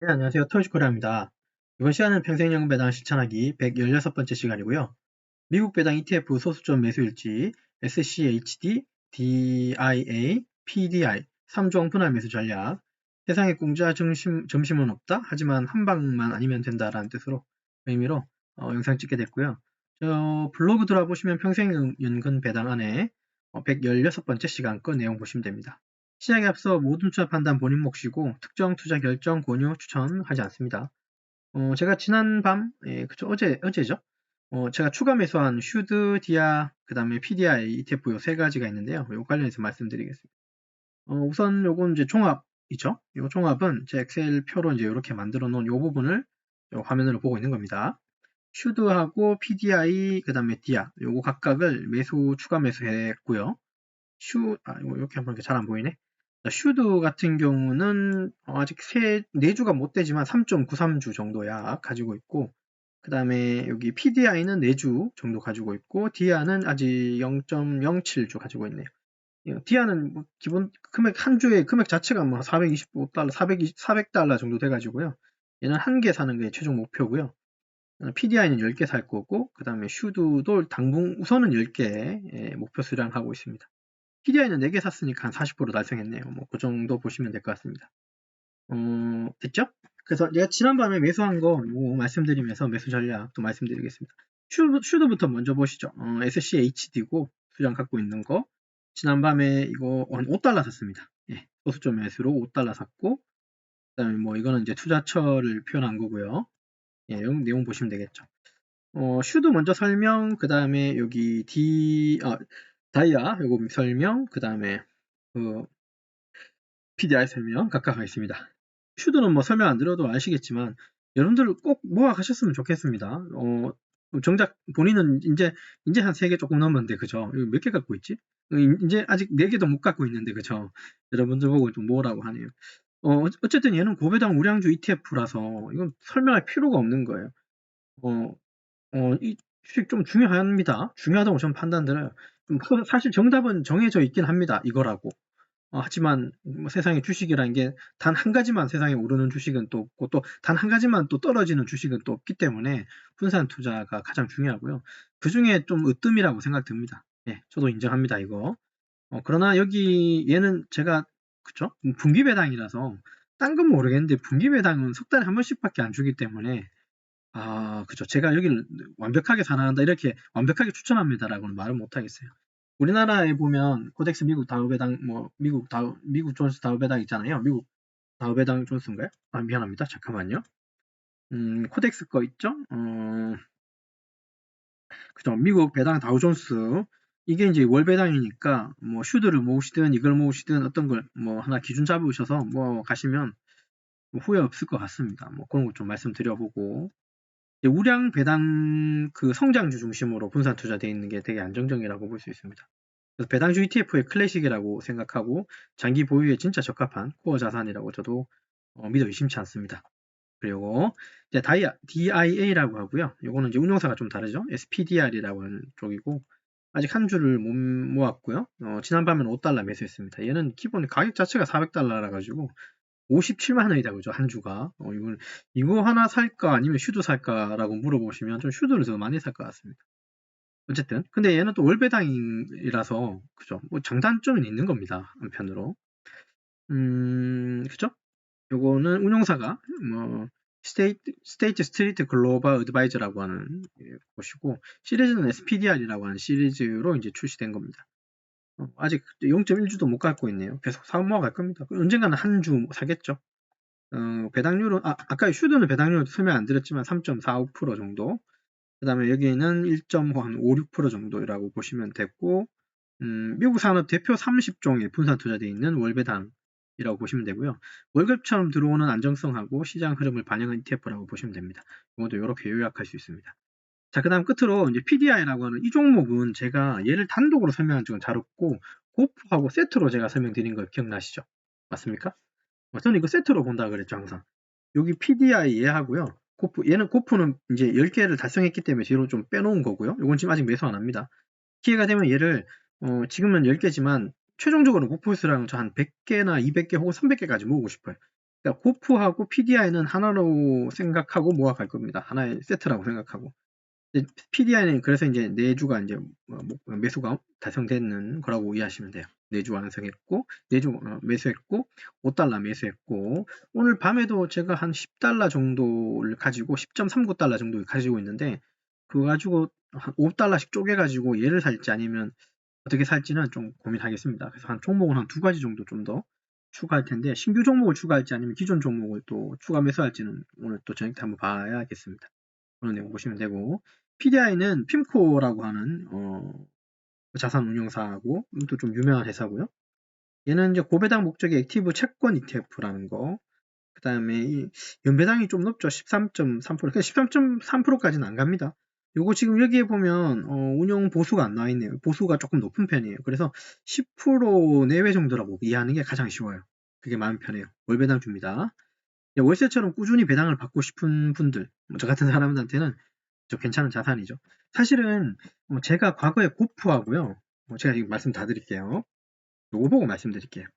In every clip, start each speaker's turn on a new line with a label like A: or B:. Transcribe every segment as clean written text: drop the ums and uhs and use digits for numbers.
A: 네, 안녕하세요. 토요시코리아입니다. 이번 시간은 평생연금 배당 실천하기 116번째 시간이고요. 미국 배당 ETF 소수점 매수일지, SCHD, DIA, PDI, 3종 분할 매수 전략, 세상에 공짜 점심은 없다. 하지만 한 방만 아니면 된다라는 뜻으로 의미로 영상 찍게 됐고요. 저 블로그 들어보시면 평생연금 배당 안에 116번째 시간 거 내용 보시면 됩니다. 시작에 앞서 모든 투자 판단 본인 몫이고 특정 투자 결정 권유 추천하지 않습니다. 제가 지난 밤, 그쵸, 어제죠? 제가 추가 매수한 슈드, 디아, 그 다음에 PDI, ETF 요 세 가지가 있는데요. 요 관련해서 말씀드리겠습니다. 우선 요건 이제 종합이죠. 요 종합은 제 엑셀 표로 이제 이렇게 만들어 놓은 요 부분을 요 화면으로 보고 있는 겁니다. 슈드하고 PDI, 그 다음에 디아, 요거 각각을 추가 매수했고요. 이거 이렇게 한번 잘 안 보이네. 슈드 같은 경우는 아직 4주가 못 되지만 3.93주 정도 약 가지고 있고, 그 다음에 여기 PDI는 4주 정도 가지고 있고, 디아는 아직 0.07주 가지고 있네요. 디아는 뭐 기본 금액, 한 주의 금액 자체가 뭐 425달러, 400달러 정도 돼가지고요. 얘는 한 개 사는 게 최종 목표고요. PDI는 10개 살 거고, 그 다음에 슈드도 당분 우선은 10개 목표 수량하고 있습니다. PDI는 4개 샀으니까 한 40% 달성했네요. 뭐, 그 정도 보시면 될 것 같습니다. 됐죠? 그래서 제가 지난밤에 매수한 거 말씀드리면서 매수 전략도 말씀드리겠습니다. 슈드부터 먼저 보시죠. SCHD고 수량 갖고 있는 거. 지난밤에 이거 한 5달러 샀습니다. 예, 소수점 매수로 5달러 샀고, 그 다음에 뭐 이거는 이제 투자처를 표현한 거고요. 예, 내용 보시면 되겠죠. 슈드 먼저 설명, 그 다음에 여기 다이아 요거 설명, 그 다음에 그 PDI 설명 각각 하겠습니다. 슈드는 뭐 설명 안 드려도 아시겠지만 여러분들 꼭 모아 가셨으면 좋겠습니다. 정작 본인은 이제 한 3개 조금 넘었는데 그죠? 몇 개 갖고 있지? 이제 아직 4개도 못 갖고 있는데 그죠? 여러분들 보고 좀 모으라고 하네요. 어쨌든 얘는 고배당 우량주 ETF라서 이건 설명할 필요가 없는 거예요. 이 주식 좀 중요합니다. 중요하다고 저는 판단들어요. 사실 정답은 정해져 있긴 합니다. 이거라고. 하지만 뭐 세상에 주식이라는 게 단 한 가지만 세상에 오르는 주식은 또 없고 또 단 한 가지만 또 떨어지는 주식은 또 없기 때문에 분산 투자가 가장 중요하고요. 그중에 좀 으뜸이라고 생각됩니다. 예, 저도 인정합니다, 이거. 그러나 여기 얘는 제가 그쵸? 분기 배당이라서 딴 건 모르겠는데 분기 배당은 석 달에 한 번씩밖에 안 주기 때문에 그죠. 제가 여기를 완벽하게 사랑한다 이렇게 완벽하게 추천합니다라고는 말을 못 하겠어요. 우리나라에 보면 코덱스 미국 다우배당 뭐 미국 존스 다우배당 있잖아요. 미국 다우배당 존스인가요? 미안합니다. 잠깐만요. 코덱스 거 있죠? 그죠. 미국 배당 다우존스 이게 이제 월 배당이니까 뭐 슈드를 모으시든 이걸 모으시든 어떤 걸 뭐 하나 기준 잡으셔서 뭐 가시면 뭐 후회 없을 것 같습니다. 뭐 그런 거 좀 말씀드려보고 우량 배당 그 성장주 중심으로 분산 투자되어 있는 게 되게 안정적이라고 볼 수 있습니다. 그래서 배당주 ETF의 클래식이라고 생각하고 장기 보유에 진짜 적합한 코어 자산이라고 저도 믿어 의심치 않습니다. 그리고 이제 DIA라고 하고요. 요거는 이제 운용사가 좀 다르죠. SPDR이라고 하는 쪽이고 아직 한 주를 못 모았고요. 지난밤에는 5달러 매수했습니다. 얘는 기본 가격 자체가 400달러라 가지고 57만 원이다 그죠 한 주가. 이거 하나 살까 아니면 슈드 살까라고 물어보시면 좀 슈드를 더 많이 살 것 같습니다. 어쨌든 근데 얘는 또 월배당이라서 그죠 뭐 장단점은 있는 겁니다 한편으로. 그죠? 요거는 운용사가 뭐 스테이트 스트리트 글로벌 어드바이저라고 하는 곳이고 시리즈는 SPDR이라고 하는 시리즈로 이제 출시된 겁니다. 아직 0.1주도 못 갖고 있네요. 계속 사모아 갈 겁니다. 언젠가는 한 주 사겠죠. 배당률은 아까 슈드는 배당률 설명 안 드렸지만 3.45% 정도. 그다음에 여기는 1.56% 정도라고 보시면 됐고, 미국 산업 대표 30종에 분산 투자되어 있는 월배당이라고 보시면 되고요. 월급처럼 들어오는 안정성하고 시장 흐름을 반영한 ETF라고 보시면 됩니다. 이것도 이렇게 요약할 수 있습니다. 자, 그다음 끝으로 이제 PDI라고 하는 이 종목은 제가 얘를 단독으로 설명한 적은 잘 없고 고프하고 세트로 제가 설명드린 거 기억나시죠? 맞습니까? 저는 이거 세트로 본다 그랬죠 항상. 여기 PDI 얘하고요. 얘는 고프는 이제 10개를 달성했기 때문에 뒤로 좀 빼놓은 거고요. 이건 지금 아직 매수 안 합니다. 기회가 되면 얘를 지금은 10개지만 최종적으로 목표 수량은 저 한 100개나 200개 혹은 300개까지 모으고 싶어요. 그러니까 고프하고 PDI는 하나로 생각하고 모아갈 겁니다. 하나의 세트라고 생각하고. PDI는 그래서 이제 4주가 이제 매수가 달성되는 거라고 이해하시면 돼요. 4주 완성했고, 4주 매수했고, $5 매수했고, 오늘 밤에도 제가 한 $10 정도를 가지고, 10.39달러 정도 가지고 있는데, 그거 가지고 한 $5씩 쪼개가지고 얘를 살지 아니면 어떻게 살지는 좀 고민하겠습니다. 그래서 한 종목은 한 2가지 정도 좀 더 추가할 텐데, 신규 종목을 추가할지 아니면 기존 종목을 또 추가 매수할지는 오늘 또 저녁 때 한번 봐야겠습니다. 그런 내용 보시면 되고, PDI는 핌코라고 하는 자산 운용사하고 또 좀 유명한 회사고요. 얘는 이제 고배당 목적의 액티브 채권 ETF라는 거. 그 다음에 연배당이 좀 높죠. 13.3%. 13.3%까지는 안 갑니다. 요거 지금 여기에 보면 운용 보수가 안 나와 있네요. 보수가 조금 높은 편이에요. 그래서 10% 내외 정도라고 이해하는 게 가장 쉬워요. 그게 마음 편해요. 월배당 줍니다. 월세처럼 꾸준히 배당을 받고 싶은 분들, 저 같은 사람들한테는 괜찮은 자산이죠. 사실은 제가 과거에 고프하고요. 제가 지금 말씀 다 드릴게요. 요거 보고 말씀드릴게요.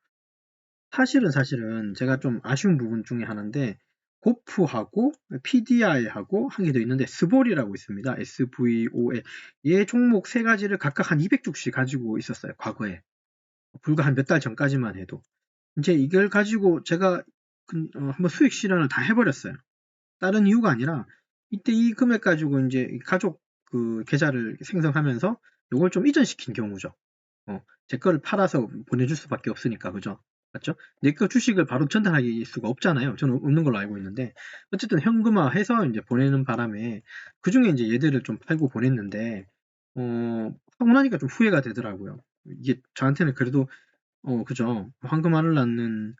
A: 사실은 제가 좀 아쉬운 부분 중에 하나인데 고프하고 PDI하고 한 개 더 있는데 스볼이라고 있습니다. SVOL. 얘 종목 3가지를 각각 한 200주씩 가지고 있었어요. 과거에. 불과 한 몇 달 전까지만 해도. 이제 이걸 가지고 제가 한번 수익 실현을 다 해버렸어요. 다른 이유가 아니라 이때 이 금액 가지고 이제 가족 그 계좌를 생성하면서 요걸 좀 이전시킨 경우죠. 제 거를 팔아서 보내줄 수밖에 없으니까, 그죠? 맞죠? 내 거 주식을 바로 전달할 수가 없잖아요. 저는 없는 걸로 알고 있는데, 어쨌든 현금화해서 이제 보내는 바람에 그 중에 이제 얘들을 좀 팔고 보냈는데, 하고 나니까 좀 후회가 되더라고요. 이게 저한테는 그래도, 그죠? 황금알을 낳는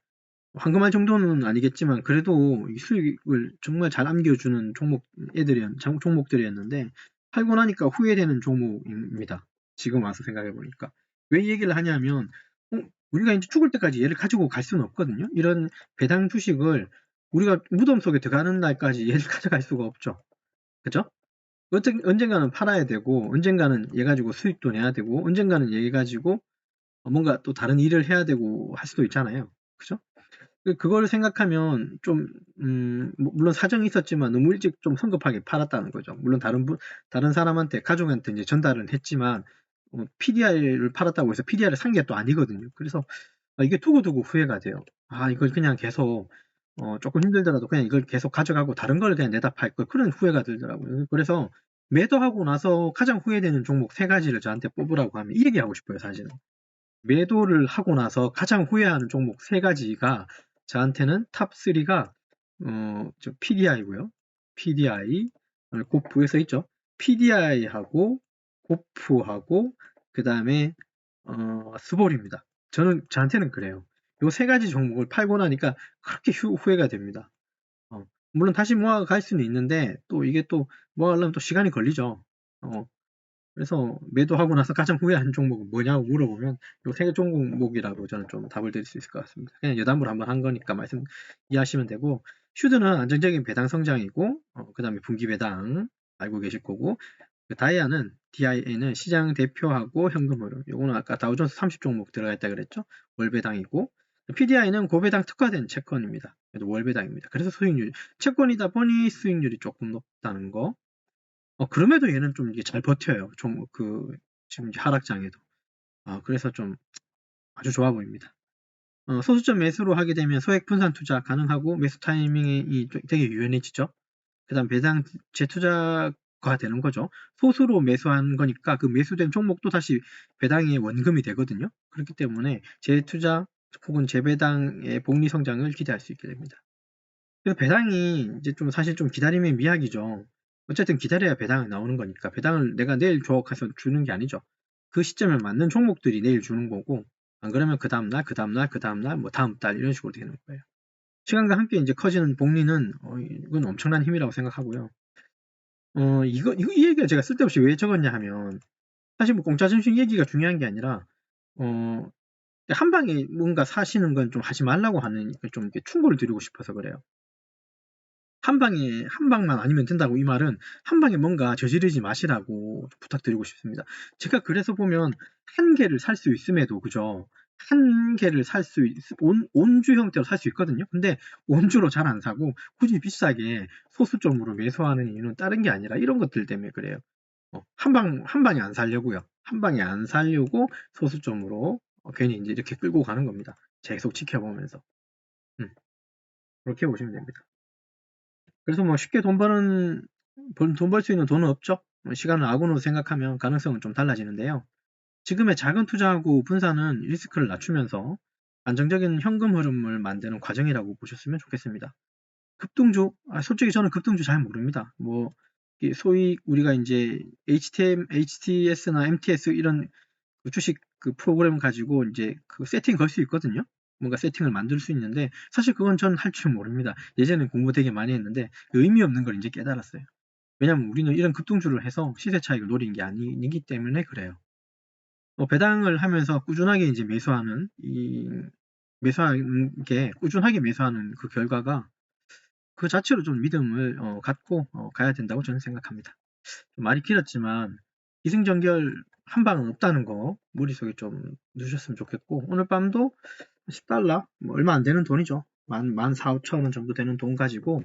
A: 황금알 정도는 아니겠지만 그래도 이 수익을 정말 잘 안겨주는 종목들이었는데 팔고 나니까 후회되는 종목입니다. 지금 와서 생각해 보니까. 왜 이 얘기를 하냐면 우리가 이제 죽을 때까지 얘를 가지고 갈 수는 없거든요. 이런 배당 주식을 우리가 무덤 속에 들어가는 날까지 얘를 가져갈 수가 없죠. 그죠? 언젠가는 팔아야 되고 언젠가는 얘 가지고 수익도 내야 되고 언젠가는 얘 가지고 뭔가 또 다른 일을 해야 되고 할 수도 있잖아요. 그죠? 그걸 생각하면 좀 물론 사정이 있었지만 너무 일찍 좀 성급하게 팔았다는 거죠. 물론 다른 사람한테 가족한테 이제 전달은 했지만 PDR을 팔았다고 해서 PDR을 산 게 또 아니거든요. 그래서 이게 두고두고 후회가 돼요. 이걸 그냥 계속 조금 힘들더라도 그냥 이걸 계속 가져가고 다른 걸 그냥 내다 팔 걸, 그런 후회가 들더라고요. 그래서 매도하고 나서 가장 후회되는 종목 3가지를 저한테 뽑으라고 하면 이 얘기하고 싶어요, 사실은. 매도를 하고 나서 가장 후회하는 종목 3가지가 저한테는 탑3가 PDI고요. PDI, 고프에 써 있죠. PDI하고 고프하고 그 다음에 스볼입니다. 저한테는 그래요. 요 3가지 종목을 팔고 나니까 그렇게 후회가 됩니다. 물론 다시 모아갈 수는 있는데 또 이게 또 모아가려면 또 시간이 걸리죠. 그래서 매도하고 나서 가장 후회하는 종목은 뭐냐고 물어보면 요 3개 종목이라고 저는 좀 답을 드릴 수 있을 것 같습니다. 그냥 여담으로 한번 한 거니까 말씀 이해하시면 되고, 슈드는 안정적인 배당 성장이고 그 다음에 분기 배당 알고 계실 거고, 다이아는 DIA는 시장 대표하고 현금 흐름, 요거는 아까 다우존스 30종목 들어가 있다 그랬죠. 월배당이고, PDI는 고배당 특화된 채권입니다. 그래도 월배당입니다. 그래서 수익률, 채권이다 보니 수익률이 조금 높다는 거. 그럼에도 얘는 좀 이게 잘 버텨요. 지금 하락장에도. 그래서 좀 아주 좋아 보입니다. 소수점 매수로 하게 되면 소액 분산 투자 가능하고 매수 타이밍이 되게 유연해지죠. 그 다음 배당 재투자가 되는 거죠. 소수로 매수한 거니까 그 매수된 종목도 다시 배당의 원금이 되거든요. 그렇기 때문에 재투자 혹은 재배당의 복리 성장을 기대할 수 있게 됩니다. 그래서 배당이 이제 사실 좀 기다림의 미학이죠. 어쨌든 기다려야 배당이 나오는 거니까 배당을 내가 내일 줘 가서 주는 게 아니죠. 그 시점에 맞는 종목들이 내일 주는 거고, 안 그러면 그 다음날 뭐 다음 달 이런 식으로 되는 거예요. 시간과 함께 이제 커지는 복리는 이건 엄청난 힘이라고 생각하고요. 이 얘기가 제가 쓸데없이 왜 적었냐 하면 사실 뭐 공짜 증식 얘기가 중요한 게 아니라 한 방에 뭔가 사시는 건 좀 하지 말라고 하는 좀 이렇게 충고를 드리고 싶어서 그래요. 한 방만 아니면 된다고, 이 말은 한 방에 뭔가 저지르지 마시라고 부탁드리고 싶습니다. 제가 그래서 보면 한 개를 살 수 있음에도, 그죠? 한 개를 온주 형태로 살 수 있거든요. 근데 온주로 잘 안 사고 굳이 비싸게 소수점으로 매수하는 이유는 다른 게 아니라 이런 것들 때문에 그래요. 한 방에 안 살려고요. 한 방에 안 살려고 소수점으로 괜히 이제 이렇게 끌고 가는 겁니다. 계속 지켜보면서. 그렇게 보시면 됩니다. 그래서 뭐 쉽게 돈 벌 수 있는 돈은 없죠. 시간을 아군으로 생각하면 가능성은 좀 달라지는데요. 지금의 작은 투자하고 분산은 리스크를 낮추면서 안정적인 현금 흐름을 만드는 과정이라고 보셨으면 좋겠습니다. 급등주, 솔직히 저는 급등주 잘 모릅니다. 뭐, 소위 우리가 이제 HTS나 MTS 이런 그 주식 그 프로그램 가지고 이제 그 세팅 걸 수 있거든요. 뭔가 세팅을 만들 수 있는데 사실 그건 전 할 줄 모릅니다. 예전에 공부 되게 많이 했는데 의미 없는 걸 이제 깨달았어요. 왜냐면 우리는 이런 급등주를 해서 시세 차익을 노린 게 아니기 때문에 그래요. 배당을 하면서 꾸준하게 이제 매수하는 게 꾸준하게 매수하는 그 결과가 그 자체로 좀 믿음을 갖고 가야 된다고 저는 생각합니다. 좀 말이 길었지만 기승전결 한 방은 없다는 거 머릿속에 좀 넣으셨으면 좋겠고 오늘 밤도 $10 뭐 얼마 안 되는 돈이죠. 14,500원 정도 되는 돈 가지고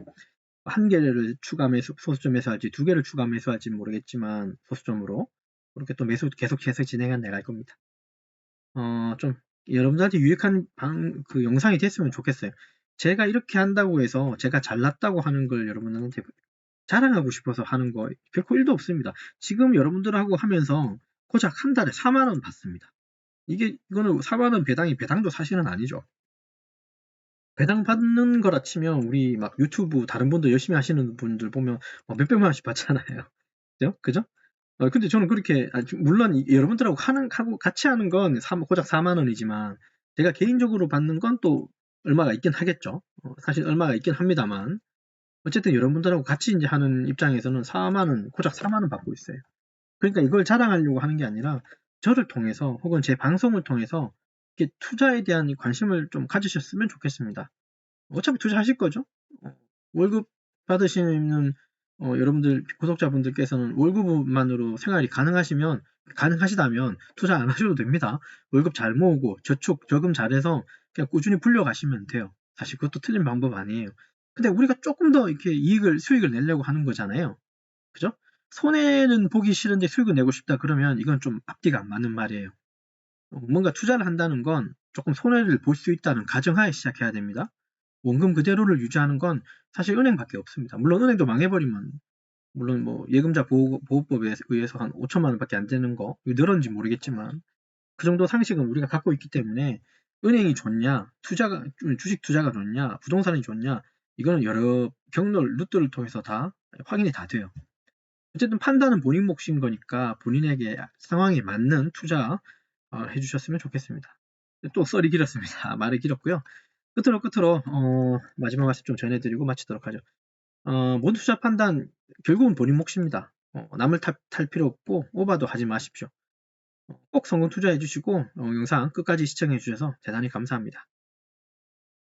A: 한 개를 추가 소수점 매수할지 두 개를 추가 매수할지 모르겠지만 소수점으로 그렇게 또 계속 진행해 나갈 겁니다. 좀 여러분들한테 유익한 그 영상이 됐으면 좋겠어요. 제가 이렇게 한다고 해서 제가 잘났다고 하는 걸 여러분들한테 자랑하고 싶어서 하는 거 결코 1도 없습니다. 지금 여러분들하고 하면서 고작 한 달에 4만 원 받습니다. 이거는 4만 원 배당도 사실은 아니죠. 배당 받는 거라 치면 우리 막 유튜브 다른 분들 열심히 하시는 분들 보면 몇백만 원씩 받잖아요. 그죠? 근데 저는 그렇게 물론 여러분들하고 같이 하는 건 고작 4만 원이지만 제가 개인적으로 받는 건 또 얼마가 있긴 하겠죠. 사실 얼마가 있긴 합니다만 어쨌든 여러분들하고 같이 이제 하는 입장에서는 4만 원, 고작 4만 원 받고 있어요. 그러니까 이걸 자랑하려고 하는 게 아니라 저를 통해서 혹은 제 방송을 통해서 이렇게 투자에 대한 관심을 좀 가지셨으면 좋겠습니다. 어차피 투자하실 거죠? 월급 받으시는 여러분들 구독자분들께서는 월급만으로 생활이 가능하시다면 투자 안 하셔도 됩니다. 월급 잘 모으고 저금 잘해서 그냥 꾸준히 불려가시면 돼요. 사실 그것도 틀린 방법 아니에요. 근데 우리가 조금 더 이렇게 수익을 내려고 하는 거잖아요. 그죠? 손해는 보기 싫은데 수익을 내고 싶다 그러면 이건 좀 앞뒤가 안 맞는 말이에요. 뭔가 투자를 한다는 건 조금 손해를 볼 수 있다는 가정하에 시작해야 됩니다. 원금 그대로를 유지하는 건 사실 은행밖에 없습니다. 물론 은행도 망해버리면 물론 뭐 예금자 보호법에 의해서 한 5천만 원밖에 안 되는 거 늘었는지 모르겠지만 그 정도 상식은 우리가 갖고 있기 때문에 은행이 좋냐 주식 투자가 좋냐 부동산이 좋냐 이거는 여러 루트를 통해서 다 확인이 다 돼요. 어쨌든 판단은 본인 몫인 거니까 본인에게 상황에 맞는 투자 해주셨으면 좋겠습니다. 또 썰이 길었습니다. 말이 길었고요. 끝으로 마지막 말씀 좀 전해드리고 마치도록 하죠. 모든 투자 판단 결국은 본인 몫입니다. 남을 탈 필요 없고 오바도 하지 마십시오. 꼭 성공 투자해 주시고 영상 끝까지 시청해 주셔서 대단히 감사합니다.